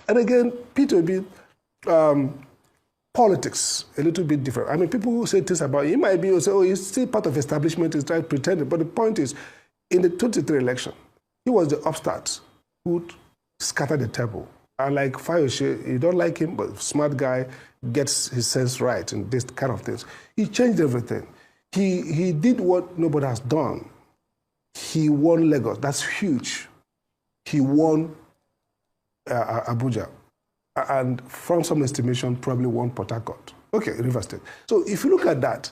And again, P2B, politics, a little bit different. I mean, people who say things about him, he might be say, oh, he's still part of establishment, he's trying to pretend. But the point is, in the 2023 election, he was the upstart who scattered the table. And like Fayose, you don't like him, but smart guy, gets his sense right and this kind of things. He changed everything. He did what nobody has done. He won Lagos. That's huge. He won Abuja. And from some estimation, probably won Port Harcourt. Okay, River State. So if you look at that,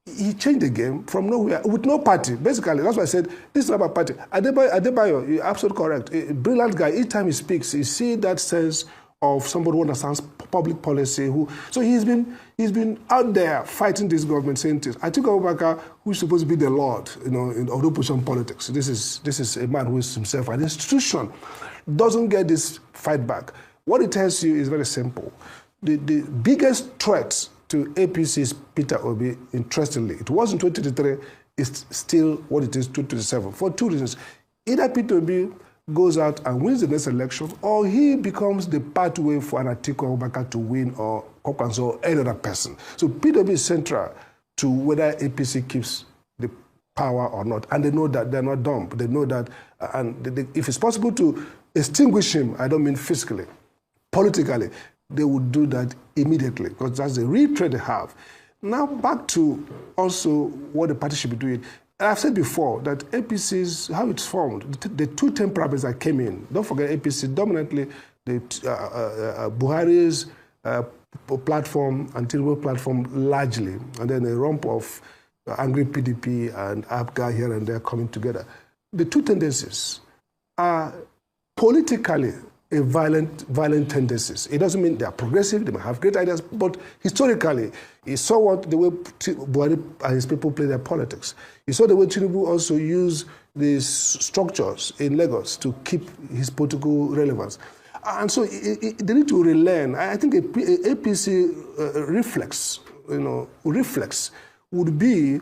he changed the game from nowhere, with no party. Basically, that's why I said, this is not about party. Adebayo, you're absolutely correct. A brilliant guy. Each time he speaks, you see that sense of somebody who understands public policy. So he's been out there fighting this government, saying things. I think Abubakar, who's supposed to be the Lord, in opposition politics. This is a man who is himself an institution, doesn't get this fight back. What it tells you is very simple. The biggest threat to APC is Peter Obi, interestingly. It was in 2023, it's still what it is 2027, for two reasons. Either Peter Obi goes out and wins the next election, or he becomes the pathway for an Atiku Abubakar to win, or Kokwanso, or any other person. So Peter Obi is central to whether APC keeps the power or not. And they know that they're not dumb. They know that, if it's possible to extinguish him, I don't mean physically, politically, they would do that immediately, because that's the real threat they have. Now back to also what the party should be doing. I've said before that APC's, how it's formed, the two temperaments that came in, don't forget APC, dominantly the Buhari's platform and Tinubu platform largely, and then a rump of angry PDP and APGA here and there coming together. The two tendencies are politically violent tendencies. It doesn't mean they are progressive, they may have great ideas, but historically, you saw the way Buhari and his people play their politics. You saw the way Tinubu also used these structures in Lagos to keep his political relevance. And so they need to relearn. I think a APC reflex would be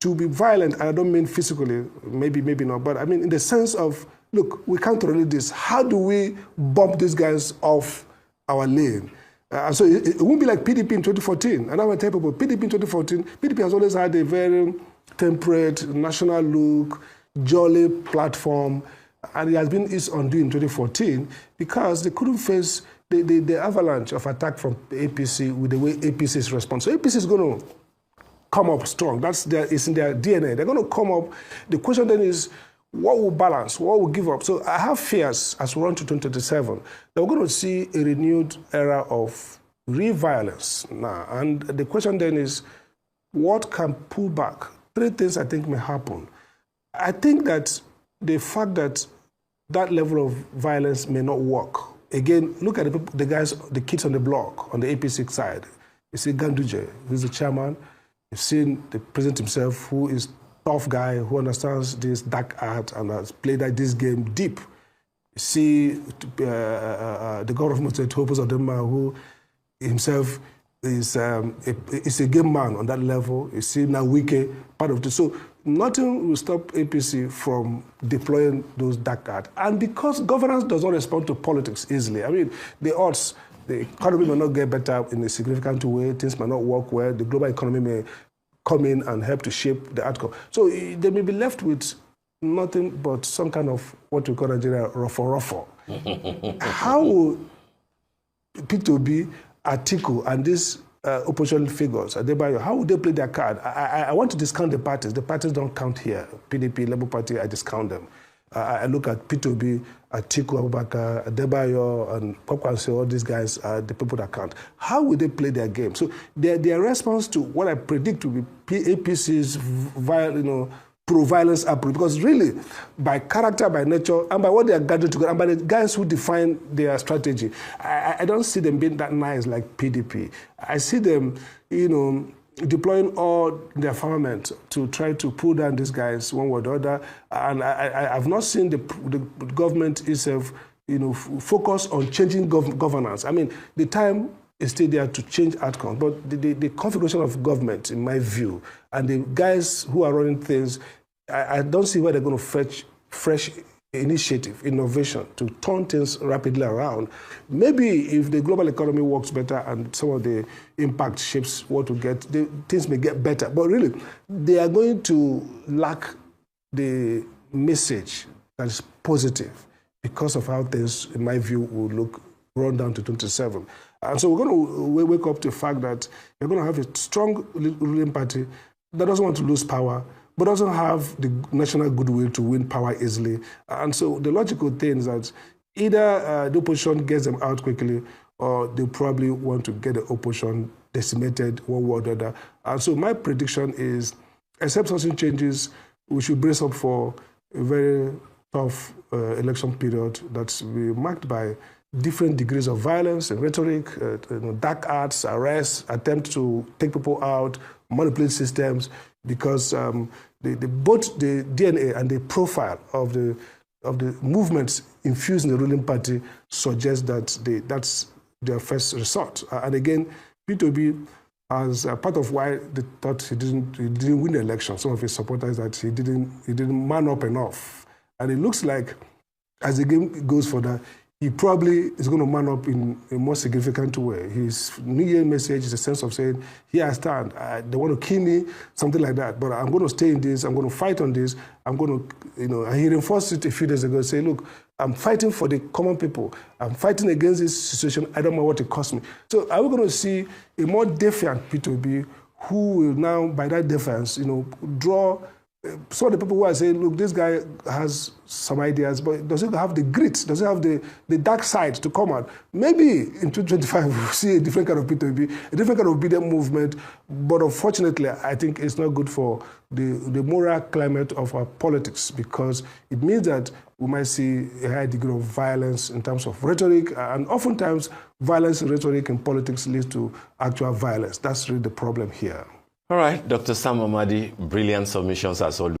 to be violent, and I don't mean physically, maybe not, but I mean in the sense of, look, we can't tolerate this. How do we bump these guys off our lane? And so it won't be like PDP in 2014. And I want to tell people, PDP in 2014, PDP has always had a very temperate, national look, jolly platform, and it has been its undoing in 2014 because they couldn't face the avalanche of attack from APC with the way APC is responding. So APC is going to come up strong. It's in their DNA. They're going to come up. The question then is, what will balance? What will give up? So I have fears as we run to 2027 that we're going to see a renewed era of real violence now. And the question then is, what can pull back? Three things I think may happen. I think that the fact that that level of violence may not work. Again, look at the guys, the kids on the block, on the APC side. You see Ganduje, who's the chairman. You've seen the president himself, who is tough guy who understands this dark art and has played this game deep. You see the governor of Hopes of Denmark, who himself is a game man on that level. You see now Wike, part of this. So nothing will stop APC from deploying those dark art. And because governance does not respond to politics easily, I mean, the odds, the economy may not get better in a significant way, things may not work well, the global economy may come in and help to shape the outcome. So they may be left with nothing but some kind of what we call in Nigeria ruffle. How will P2B, Atiku, and these opposition figures, Adebayo, how would they play their card? I want to discount the parties. The parties don't count here. PDP, Labour Party, I discount them. I look at P2B, Atiku Abubakar, Adebayo, and Kokwanso, all these guys are the people that count. How will they play their game? So their response to what I predict will be APC's pro-violence approach, because really, by character, by nature, and by what they are gathering together, and by the guys who define their strategy, I don't see them being that nice like PDP. I see them, deploying all their firmament to try to pull down these guys one way or the other. And I've not seen the government itself, focus on changing governance. I mean, the time is still there to change outcomes, but the configuration of government, in my view, and the guys who are running things, I don't see where they're going to fetch fresh initiative, innovation to turn things rapidly around. Maybe if the global economy works better and some of the impact shapes what we get, things may get better. But really, they are going to lack the message that is positive because of how things, in my view, will look run down to 27. And so we're going to wake up to the fact that we're going to have a strong ruling party that doesn't want to lose power, but doesn't have the national goodwill to win power easily. And so the logical thing is that either the opposition gets them out quickly, or they probably want to get the opposition decimated one way or the other. And so my prediction is, except something changes, we should brace up for a very tough election period that's marked by different degrees of violence and rhetoric, dark arts, arrests, attempt to take people out, manipulate systems, because both the DNA and the profile of the movements infused in the ruling party suggest that that's their first resort. And again, P2B, as part of why they thought he didn't win the election, some of his supporters, that he didn't man up enough. And it looks like, as the game goes further, he probably is going to man up in a more significant way. His New Year message is a sense of saying, here I stand, they want to kill me, something like that, but I'm going to stay in this, I'm going to fight on this, I'm going to, and he reinforced it a few days ago, say, look, I'm fighting for the common people, I'm fighting against this situation, I don't know what it costs me. So are we going to see a more defiant P2B who will now, by that defiance, draw some of the people who are saying, look, this guy has some ideas, but does he have the grit? Does he have the dark side to come out? Maybe in 2025 we'll see a different kind of P2B, a different kind of obedient movement, but unfortunately I think it's not good for the moral climate of our politics, because it means that we might see a high degree of violence in terms of rhetoric, and oftentimes violence and rhetoric in politics leads to actual violence. That's really the problem here. All right, Dr. Sam Amadi, brilliant submissions as always.